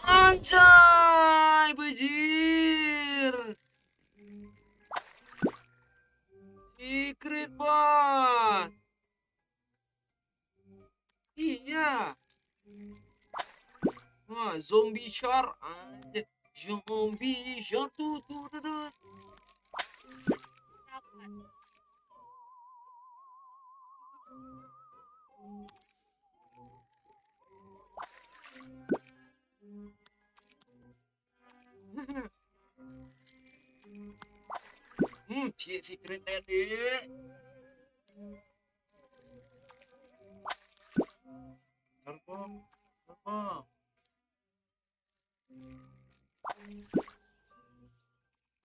Anjay, bejir. Secret bot. Iya. Wah, zombie shark. Anjay. Zombie shark tu. Cik secret tadi.